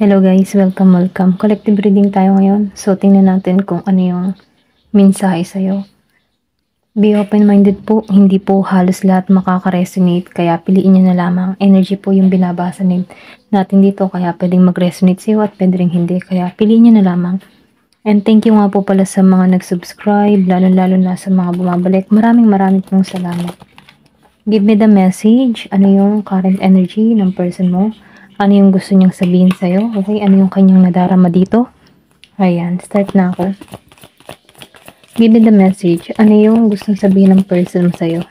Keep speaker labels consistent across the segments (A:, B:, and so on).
A: Hello guys, welcome. Collective reading tayo ngayon. So, tingnan natin kung ano yung mensahe sa'yo. Be open-minded po, hindi po halos lahat makaka-resonate, kaya piliin nyo na lamang. Energy po yung binabasa natin dito, kaya pwedeng mag-resonate sa'yo at pwedeng hindi, kaya piliin nyo na lamang. And thank you nga po pala sa mga nag-subscribe, lalo na sa mga bumabalik. Maraming pong salamat. Give me the message, ano yung current energy ng person mo? Ano yung gusto niyang sabihin sa'yo? Okay, ano yung kanyang nadarama dito? Ayan, start na ako. Give me the message. Ano yung gustong sabihin ng person mo sa'yo?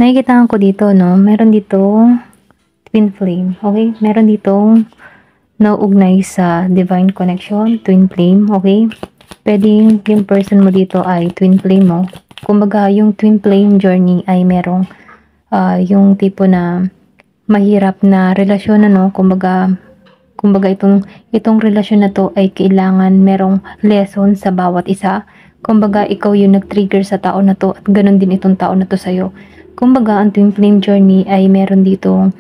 A: Nakikita ko dito, no? Meron dito twin flame. Okay? Meron dito nauugnay sa divine connection, twin flame. Okay? Pwedeng yung person mo dito ay twin flame mo. Kumbaga, yung twin flame journey ay merong yung tipo na mahirap na relasyon, ano, kumbaga itong relasyon na to ay kailangan merong lesson sa bawat isa. Kumbaga, ikaw yung nag-trigger sa tao na to at ganun din itong tao na to sa'yo. Kumbaga, ang twin flame journey ay meron ditong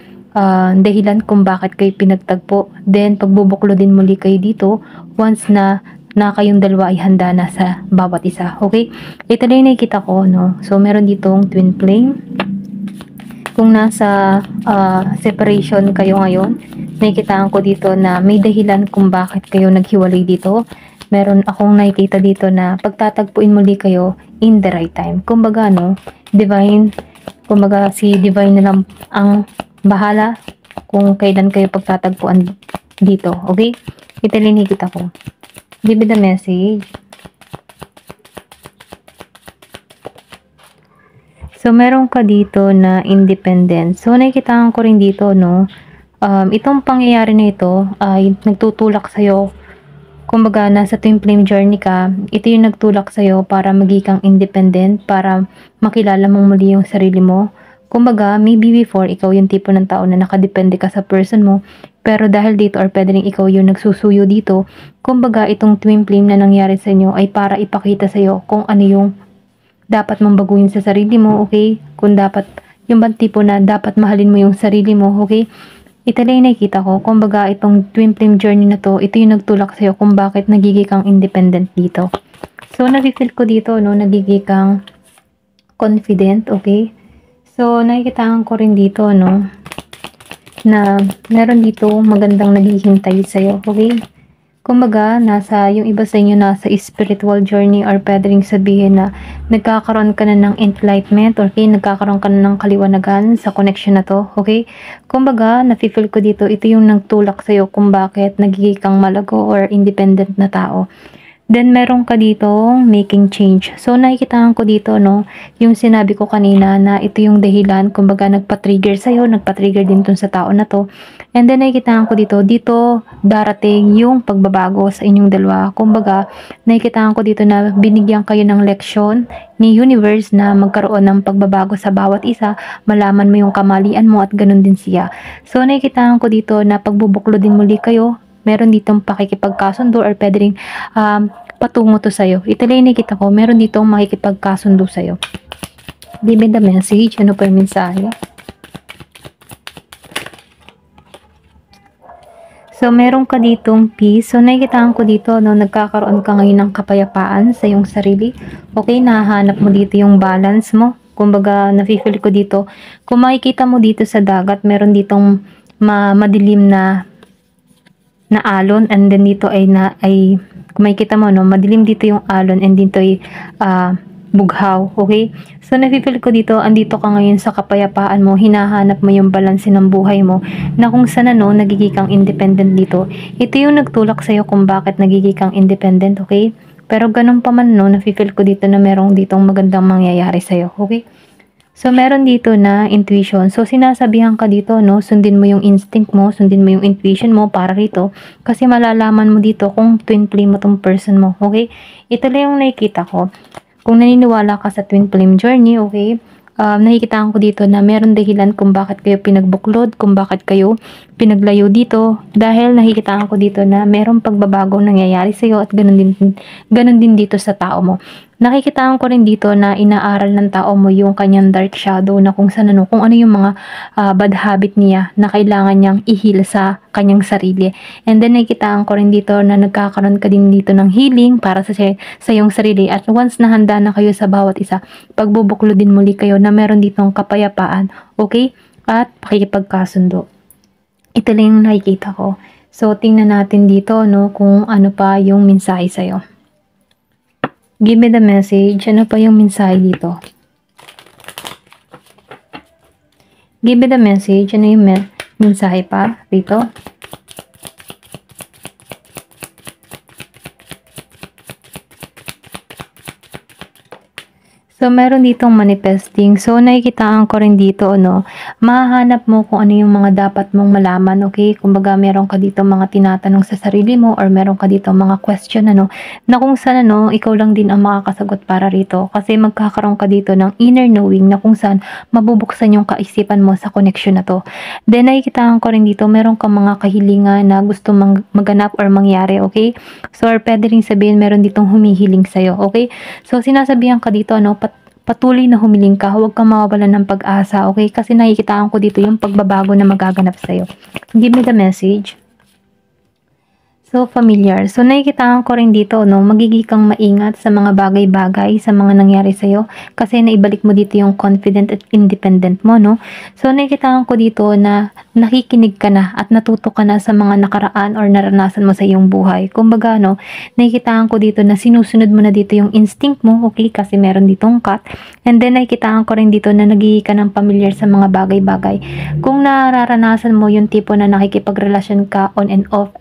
A: dahilan kung bakit kayo pinagtagpo. Then, pagbubuklo din muli kayo dito once na kayong dalawa ay handa na sa bawat isa. Okay? Ito na yung nakikita ko, no? So, meron ditong twin flame. Kung nasa separation kayo ngayon, nakikitaan ko dito na may dahilan kung bakit kayo naghiwalay dito. Meron akong nakikita dito na pagtatagpuin muli kayo in the right time. Kumbaga, no? Divine, kumbaga si Divine na lang ang bahala kung kailan kayo pagtatagpuan dito. Okay? Ito lang nakikita ko. Give me the message. So, meron ka dito na independent. So, nakikita ko rin dito, no? Itong pangyayari na ito ay nagtutulak sa'yo. Kumbaga, nasa twin flame journey ka, ito yung nagtulak sa'yo para maging kang independent, para makilala mong muli yung sarili mo. Kumbaga, maybe before, ikaw yung tipo ng tao na nakadepende ka sa person mo, pero dahil dito or pwede rin ikaw yung nagsusuyo dito, kumbaga itong twin flame na nangyari sa inyo ay para ipakita sa iyo kung ano yung dapat mong baguhin sa sarili mo, okay? Kung dapat, yung bang tipo na dapat mahalin mo yung sarili mo, okay? Ito lang nakikita ko, kumbaga itong twin flame journey na to, ito yung nagtulak sa iyo kung bakit nagiging kang independent dito. So, nag-feel ko dito, no, nagiging kang confident, okay? So, nakikita ko rin dito, no, na meron dito magandang naghihintay sa'yo, okay? Kumbaga, yung iba sa inyo nasa spiritual journey or pwede rin sabihin na nagkakaroon ka na ng enlightenment, okay? Nagkakaroon ka na ng kaliwanagan sa connection na to, okay? Kumbaga, nafe-feel ko dito, ito yung nagtulak sa'yo kung bakit nagiging kang malago or independent na tao. Then, meron ka dito making change. So, nakikita ko dito, no, yung sinabi ko kanina na ito yung dahilan, kumbaga nagpa-trigger sa'yo, nagpa-trigger din dun sa tao na to. And then, nakikita ko dito darating yung pagbabago sa inyong dalawa. Kumbaga, nakikita ko dito na binigyan kayo ng leksyon ni universe na magkaroon ng pagbabago sa bawat isa, malaman mo yung kamalian mo at ganun din siya. So, nakikita ko dito na pagbubuklo din muli kayo, meron ditong pakikipagkasundo or pwede rin patungo to sa'yo. Ito lang nakita ko, meron ditong makikipagkasundo sa'yo. Give me the message. Ano pa yung mensahe? So, meron ka ditong peace. So, nakikita ko dito, no, nagkakaroon ka ngayon ng kapayapaan sa iyong sarili. Okay, nahanap mo dito yung balance mo. Kumbaga, nafe-feel ko dito. Kung makikita mo dito sa dagat, meron ditong madilim na alon, and then dito ay kung makikita mo, no, madilim dito yung alon and dito ay bughaw, okay? So, nafe-feel ko dito, andito ka ngayon sa kapayapaan mo, hinahanap mo yung balanse ng buhay mo, na kung sana, no, nagiging kang independent dito. Ito yung nagtulak sa'yo kung bakit nagiging kang independent, okay? Pero ganun pa man, no, nafe-feel ko dito na merong ditong magandang mangyayari sa'yo, okay? So, meron dito na intuition. So, sinasabihan ka dito, no, sundin mo yung instinct mo, sundin mo yung intuition mo para rito. Kasi malalaman mo dito kung twin flame mo tong person mo, okay? Ito lang yung nakikita ko. Kung naniniwala ka sa twin flame journey, okay, nakikita ko dito na meron dahilan kung bakit kayo pinagbuklod, kung bakit kayo pinaglayo dito. Dahil nakikita ko dito na merong pagbabagong nangyayari sa'yo at ganun din dito sa tao mo. Nakikitaan ko rin dito na inaaral ng tao mo yung kanyang dark shadow na kung saan ano, kung ano yung mga bad habit niya na kailangan niyang i-heal sa kanyang sarili. And then nakikitaan ko rin dito na nagkakaroon ka din dito ng healing para sa iyong sarili. At once na handa na kayo sa bawat isa, pagbubuklo din muli kayo na meron ditong kapayapaan, okay? At pakikipagkasundo. Ito lang yung nakikita ko. So, tingnan natin dito, no, kung ano pa yung mensahe sa'yo. Give me the message. Ano pa yung mensahe dito? Give me the message. Ano yung mensahe pa dito? So, meron ditong manifesting. So, nakikitaan ko rin dito, no, mahahanap mo kung ano yung mga dapat mong malaman, okay? Kumbaga, meron ka dito mga tinatanong sa sarili mo or meron ka dito mga question, ano, na kung saan, ano, ikaw lang din ang makakasagot para rito. Kasi magkakaroon ka dito ng inner knowing na kung saan mabubuksan yung kaisipan mo sa connection na to. Then, nakikitaan ko rin dito, meron ka mga kahilingan na gusto maganap or mangyari, okay? So, or pwede rin sabihin, meron ditong humihiling sa'yo, okay? So, sinasabihan ka dito, ano, patuloy na humiling ka, huwag kang mawawalan ng pag-asa, okay? Kasi nakikitaan ko dito yung pagbabago na magaganap sa'yo. Give me the message. So, familiar. So, nakikitaan ko rin dito, no, magiging kang maingat sa mga bagay-bagay, sa mga nangyari sa'yo, kasi naibalik mo dito yung confident at independent mo, no? So, nakikitaan ko dito na nakikinig ka na at natuto ka na sa mga nakaraan or naranasan mo sa iyong buhay. Kumbaga, no, nakikitaan ko dito na sinusunod mo na dito yung instinct mo, okay? Kasi meron ditong cut. And then, nakikitaan ko rin dito na nagiging ka ng familiar sa mga bagay-bagay. Kung nararanasan mo yung tipo na nakikipagrelasyon ka on and off,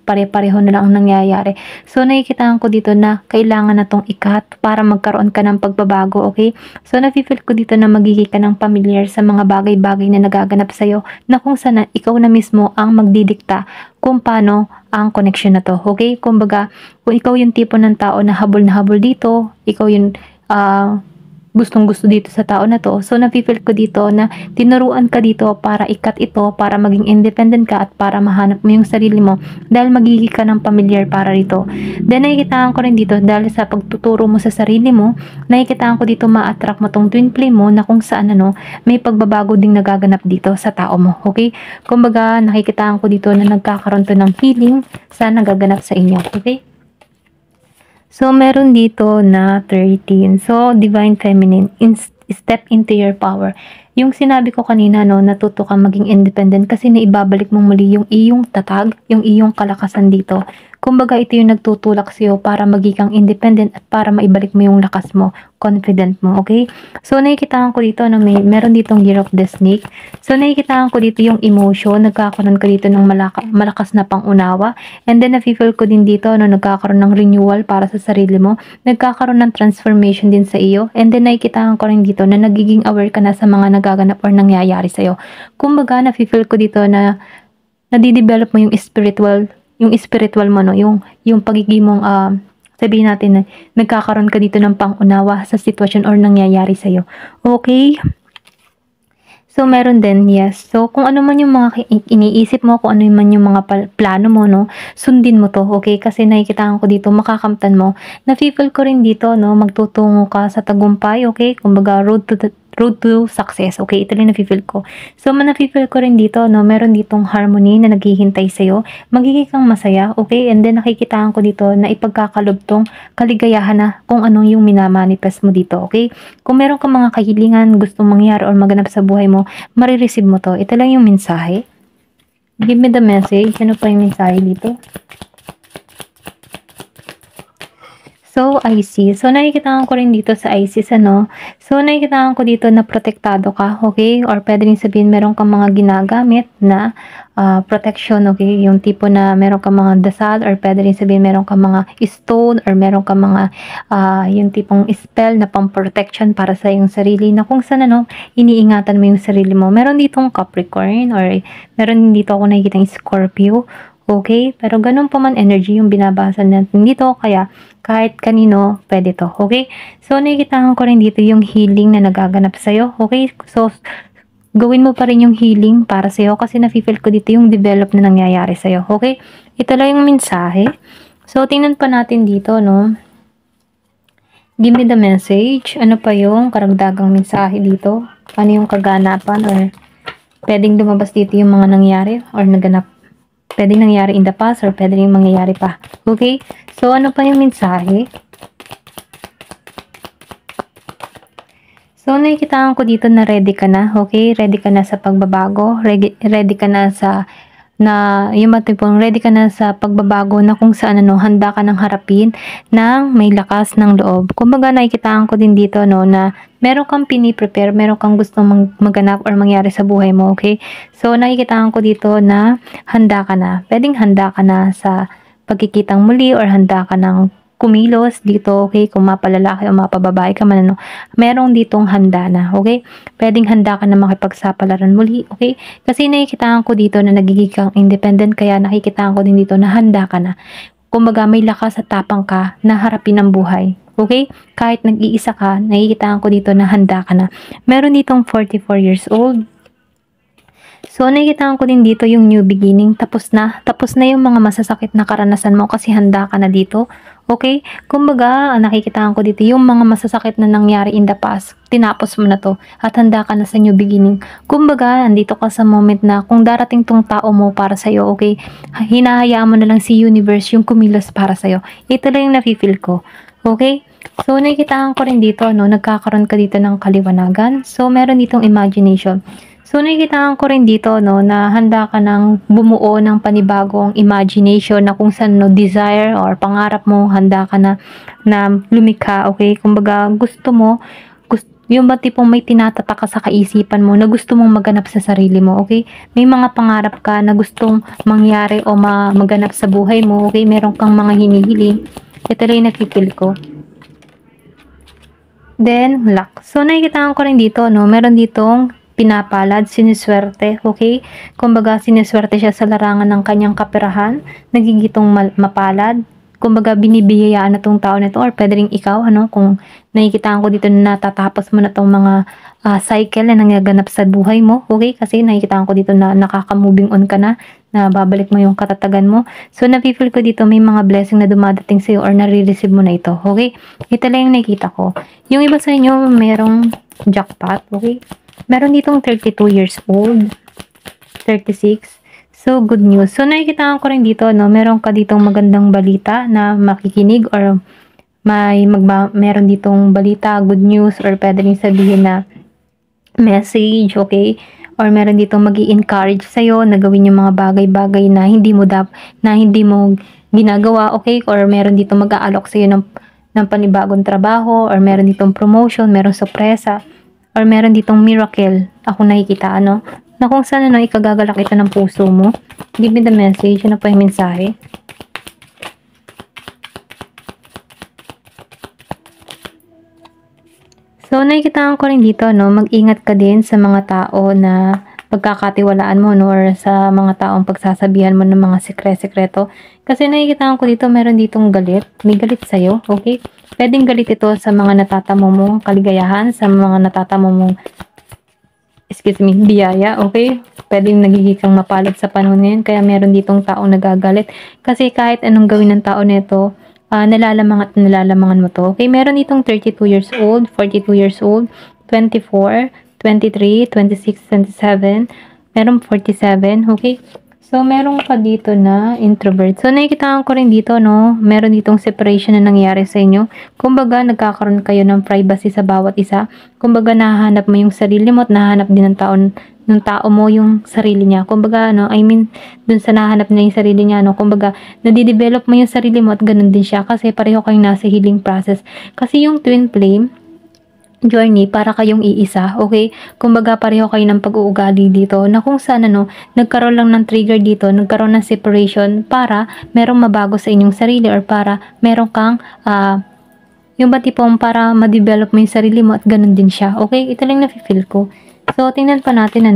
A: pare-pareho na lang ang nangyayari. So, nakikitaan ko dito na kailangan na tong ikat para magkaroon ka ng pagbabago, okay? So, nafe-feel ko dito na magiging ka ng familiar sa mga bagay-bagay na nagaganap sa'yo na kung saan ikaw na mismo ang magdidikta kung paano ang connection na to, okay? Kumbaga, kung ikaw yung tipo ng tao na habol dito, ikaw yung gustong-gusto dito sa tao na to. So, nafe-feel ko dito na tinuruan ka dito para ikat ito, para maging independent ka at para mahanap mo yung sarili mo dahil magiging ka ng familiar para rito. Then, nakikitaan ko rin dito dahil sa pagtuturo mo sa sarili mo, nakikitaan ko dito ma-attract mo tong twin flame mo na kung saan, ano, may pagbabago ding nagaganap dito sa tao mo. Okay? Kumbaga, nakikitaan ko dito na nagkakaroon to ng healing sa nagaganap sa inyo. Okay? So, meron dito na 13. So, Divine Feminine, step into your power. Yung sinabi ko kanina, no, natuto kang maging independent kasi naibabalik mo muli yung iyong tatag, yung iyong kalakasan dito. Kumbaga, ito yung nagtutulak sa'yo para maging kang independent at para maibalik mo yung lakas mo, confident mo, okay? So, nakikitaan ko dito na meron ditong Year of the Snake. So, nakikitaan ko dito yung emotion, nagkakaroon ka dito ng malakas na pangunawa. And then, nafe-feel ko din dito, no, nagkakaroon ng renewal para sa sarili mo. Nagkakaroon ng transformation din sa iyo. And then, nakikitaan ko rin dito na nagiging aware ka na sa mga nagaganap or nangyayari sa'yo. Kumbaga, nafe-feel ko dito na nadidevelop mo yung spiritual mo, no, yung pagiging mong sabihin natin na nagkakaroon ka dito ng pangunawa sa sitwasyon or nangyayari sa iyo. Okay? So, meron din, yes. So, kung ano man yung mga iniisip mo, kung ano man yung mga plano mo, no, sundin mo to, okay? Kasi nakikitaan ko dito, makakamtan mo. Na-feel ko rin dito, no, magtutungo ka sa tagumpay, okay? Kumbaga, road to success, okay? Ito rin na-feel ko. So, na-feel ko rin dito, no, meron ditong harmony na naghihintay sa'yo. Magiging kang masaya, okay? And then, nakikitaan ko dito na ipagkakalob tong kaligayahan na kung anong yung minamanifest mo dito, okay? Kung meron kang mga kahilingan, gustong mangyari or maganap sa buhay mo, marireceive mo to. Ito lang yung mensahe. Give me the message. Ano pa yung mensahe dito? So, IC. So, nakikita ko rin dito sa ISIS, ano. So, nakikita ko dito na protektado ka, okay? Or pwede rin sabihin meron kang mga ginagamit na protection, okay? Yung tipo na meron kang mga dasal or pwede rin sabihin meron kang mga stone or meron kang mga yung tipong spell na pang-protection para sa iyong sarili na kung saan, ano, iniingatan mo yung sarili mo. Meron ditong Capricorn or meron dito ako nakikita yung Scorpio. Okay? Pero ganun pa man energy yung binabasa natin dito. Kaya, kahit kanino, pwede to. Okay? So, nakikita ko rin dito yung healing na nagaganap sa'yo. Okay? So, gawin mo pa rin yung healing para sa'yo kasi nafe-feel ko dito yung develop na nangyayari sa'yo. Okay? Ito lang yung mensahe. So, tingnan pa natin dito, no? Give me the message. Ano pa yung karagdagang mensahe dito? Ano yung kaganapan or pwedeng lumabas dito yung mga nangyari or naganap? Pwedeng nangyari in the past or pwedeng mangyayari pa. Okay? So, ano pa yung mensahe? So, nakikitaan ko dito na ready ka na. Okay? Ready ka na sa pagbabago. Ready ka na sa yung matipong ready ka na sa pagbabago na kung saan handa ka nang harapin ng may lakas ng loob. Kumbaga nakikitaan ko din dito na meron kang pini-prepare, meron kang gustong maganap or mangyari sa buhay mo, okay? So nakikitaan ko dito na handa ka na. Pwedeng handa ka na sa pagkikitang muli or handa ka ng kumilos dito, okay? Kung mapalalaki o mapababae ka man, merong ditong handa na, okay? Pwedeng handa ka na makipagsapalaran muli, okay? Kasi nakikitaan ko dito na nagiging kang independent, kaya nakikitaan ko din dito na handa ka na. Kumbaga may lakas at tapang ka na harapin ang buhay, okay? Kahit nag-iisa ka, nakikitaan ko dito na handa ka na. Meron ditong 44 years old. So, nakikitaan ko din dito yung new beginning. Tapos na yung mga masasakit na karanasan mo kasi handa ka na dito. Okay? Kumbaga, nakikitaan ko dito yung mga masasakit na nangyari in the past. Tinapos mo na to at handa ka na sa new beginning. Kumbaga, andito ka sa moment na kung darating tong tao mo para sa'yo, okay? Hinahayaan mo na lang si universe yung kumilos para sa'yo. Ito lang yung nafe-feel ko. Okay? So, nakikitaan ko rin dito, nagkakaroon ka dito ng kaliwanagan. So, meron ditong imagination. So, nakikitaan ko rin dito, na handa ka ng bumuo ng panibagong imagination na kung saan, desire or pangarap mo, handa ka na lumikha, okay? Kumbaga, gusto mo, yung ba tipong may tinatatak ka sa kaisipan mo na gusto mong maganap sa sarili mo, okay? May mga pangarap ka na gustong mangyari o maganap sa buhay mo, okay? Meron kang mga hinihiling. Ito lang yung nakipil ko. Then, luck. So, nakikitaan ko rin dito, meron ditong pinapalad, siniswerte, okay? Kumbaga, siniswerte siya sa larangan ng kanyang kaperahan, nagigitong mapalad. Kumbaga, binibiyayaan na tong tao nito or pwede rin ikaw, kung nakikitaan ko dito na natatapos mo na tong mga cycle na nangaganap sa buhay mo, okay? Kasi nakikitaan ko dito na nakaka-moving on ka na babalik mo yung katatagan mo. So, napifeel ko dito may mga blessing na dumadating sa'yo or nare-receive mo na ito, okay? Ito lang yung nakikita ko. Yung iba sa inyo, merong jackpot, okay? Meron ditong 32 years old, 36. So, good news. So, nakikita ko rin dito, meron ka ditong magandang balita na makikinig or meron ditong balita, good news, or pwede rin sabihin na message, okay? Or meron ditong magi-encourage sa'yo na gawin yung mga bagay-bagay na hindi mo ginagawa, okay? Or meron ditong mag-aalok sa'yo ng panibagong trabaho, or meron ditong promotion, meron sorpresa, or meron ditong miracle, ako nakikita, na kung saan, ikagagalak ito ng puso mo. Give me the message, ano pa yung mensahe? So, nakikitaan ko rin dito, mag-ingat ka din sa mga tao na pagkakatiwalaan mo, or sa mga taong pagsasabihan mo ng mga sekreto. Kasi nakikitaan ko dito, meron ditong galit. May galit sa'yo, okay? Pwedeng galit ito sa mga natatamo mong kaligayahan, sa mga natatamo mong biyaya, okay? Pwedeng nagiging kang mapalad sa panahon ngayon, kaya meron ditong taong nagagalit. Kasi kahit anong gawin ng tao nito, nalalamangan mo to. Okay, meron ditong 32 years old, 42 years old, 24, 23, 26, 27, meron 47, okay? So, meron ka dito na introvert. So, nakikitaan ko rin dito, meron ditong separation na nangyari sa inyo. Kumbaga, nagkakaroon kayo ng privacy sa bawat isa. Kumbaga, nahahanap mo yung sarili mo at nahahanap din ng tao mo yung sarili niya. Kumbaga, dun sa nahanap niya yung sarili niya, kumbaga, nadidevelop mo yung sarili mo at ganun din siya kasi pareho kayong nasa healing process. Kasi yung twin flame journey, para kayong iisa, okay? Kumbaga, pareho kayo ng pag-uugali dito na kung saan, nagkaroon lang ng trigger dito, nagkaroon ng separation para merong mabago sa inyong sarili or para merong kang, yung ba tipong para ma-develop mo yung sarili mo at ganun din siya, okay? Ito lang na-feel ko. So, tingnan pa natin,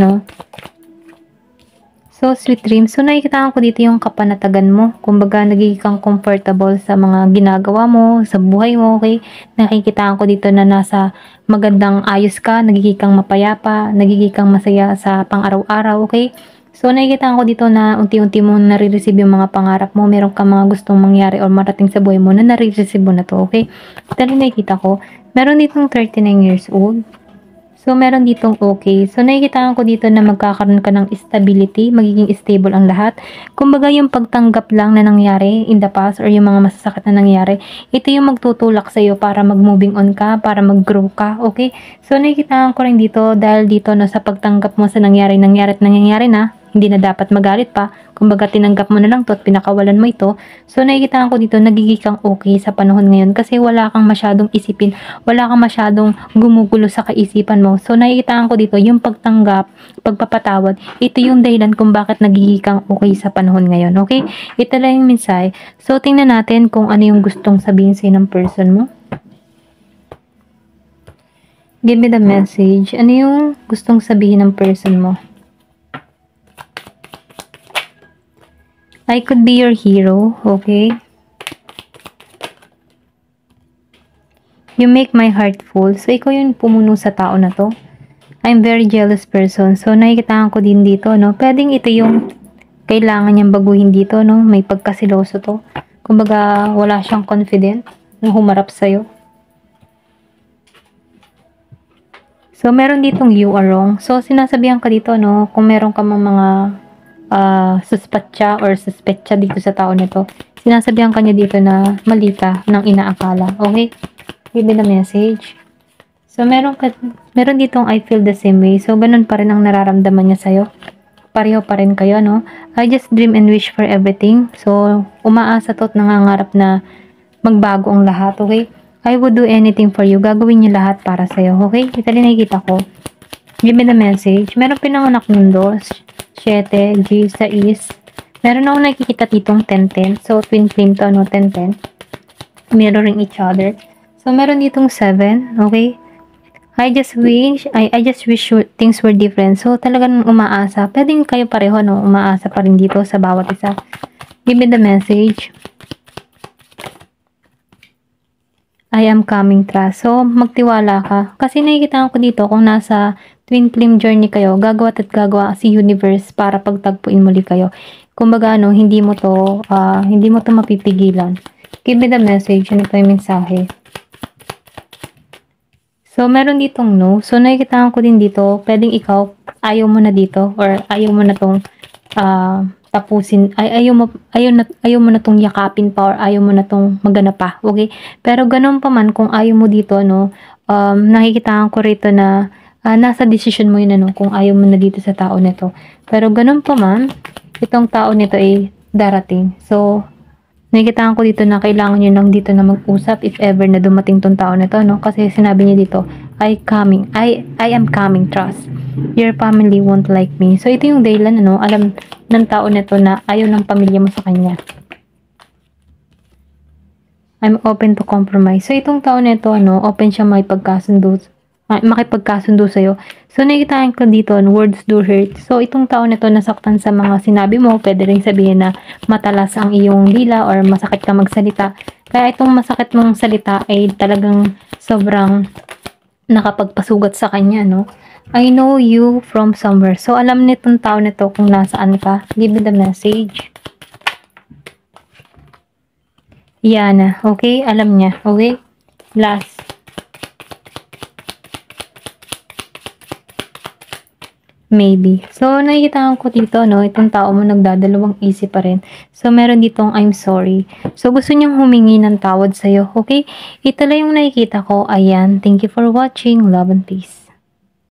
A: So, sweet dreams. So, nakikita ko dito yung kapanatagan mo. Kumbaga, nagiging kang comfortable sa mga ginagawa mo, sa buhay mo, okay? Nakikita ko dito na nasa magandang ayos ka, nagiging kang mapayapa, nagiging kang masaya sa pang-araw-araw, okay? So, nakikita ko dito na unti-unti mo nare-receive yung mga pangarap mo. Meron ka mga gustong mangyari or marating sa buhay mo na nare-receive mo na to, okay? Ito rin nakikita ko. Meron ditong 39 years old. So, meron ditong okay. So, nakikita ko dito na magkakaroon ka ng stability, magiging stable ang lahat. Kumbaga, yung pagtanggap lang na nangyari in the past or yung mga masasakit na nangyari, ito yung magtutulak sa'yo para mag-moving on ka, para mag-grow ka, okay? So, nakikita ko rin dito, dahil dito no, sa pagtanggap mo sa nangyari at nangyayari na, hindi na dapat magalit pa. Kumbaga, tinanggap mo na lang to at pinakawalan mo ito. So, nakikita ko dito, nagiging kang okay sa panahon ngayon kasi wala kang masyadong isipin, wala kang masyadong gumugulo sa kaisipan mo. So, nakikita ko dito, yung pagtanggap, pagpapatawad, ito yung dahilan kung bakit nagiging kang okay sa panahon ngayon. Okay? Ito lang yung mensahe. So, tingnan natin kung ano yung gustong sabihin sa'yo ng person mo. Give me the message. Ano yung gustong sabihin ng person mo? I could be your hero, okay? You make my heart full. So, ikaw yung pumuno sa tao na to. I'm very jealous person. So, nakikita ko din dito, no? Pwedeng ito yung kailangan niyang baguhin dito, no? May pagkasiloso to. Kumbaga, wala siyang confident na humarap sa'yo. So, meron ditong you are wrong. So, sinasabihan ka dito, no? Kung meron ka mga suspetsa or suspetsa dito sa tao na to, sinasabihan ka niya dito na mali ka ng inaakala. Okay? Give me the message. So, meron ditong I feel the same way. So, ganun pa rin ang nararamdaman niya sa'yo. Pareho pa rin kayo, no? I just dream and wish for everything. So, umaasa to at nangangarap na magbago ang lahat. Okay? I would do anything for you. Gagawin niya lahat para sa'yo. Okay? Ito rin nakikita ko. Give me the message. Meron pinanganak mundo. 7, G, 6. Meron ako nakikita ditong 10-10. So, twin flame to, no? 10-10. Mirroring each other. So, meron ditong 7. Okay? I just wish things were different. So, talagang umaasa. Pwedeng kayo pareho, no? Umaasa pa rin dito sa bawat isa. Give me the message. I am coming trust. So, magtiwala ka. Kasi nakikita ko dito kung nasa twin flame journey kayo, gagawa at gagawa si universe para pagtagpuin muli kayo. Kumbaga, no, hindi mo to mapipigilan. Give me the message. Ano pa yung mensahe? So, meron ditong no. So, nakikita ko din dito, pwedeng ikaw, ayaw mo na dito, or ayaw mo na tong tapusin, ayaw mo na tong yakapin pa, or ayaw mo na tong magana pa, okay? Pero ganun pa man, kung ayaw mo dito, no, nakikita ko rito na nasa decision mo yun, ano, kung ayaw mo na dito sa tao nito. Pero ganun pa man, itong tao nito ay darating. So, nakikita ko dito na kailangan nyo lang dito na mag-usap if ever na dumating tong tao nito, no? Kasi sinabi niya dito, I am coming, trust. Your family won't like me. So, ito yung dahilan, ano, alam ng tao nito na ayaw ng pamilya mo sa kanya. I'm open to compromise. So, itong tao nito, ano, open siya makipagkasundo sa'yo. So, nakikita ko dito, words do hurt. So, itong tao nito nasaktan sa mga sinabi mo. Pwede rin sabihin na matalas ang iyong dila or masakit ka magsalita. Kaya itong masakit mong salita ay talagang sobrang nakapagpasugat sa kanya, no? I know you from somewhere. So, alam nitong tao nito kung nasaan ka. Give me the message. Yana, okay? Alam niya, okay? Last. Maybe. So, nakikita ko dito, no, itong tao mo nagdadalawang isip pa rin. So, meron ditong I'm sorry. So, gusto niyang humingi ng tawad sa'yo, okay? Ito lang yung nakikita ko. Ayan. Thank you for watching. Love and peace.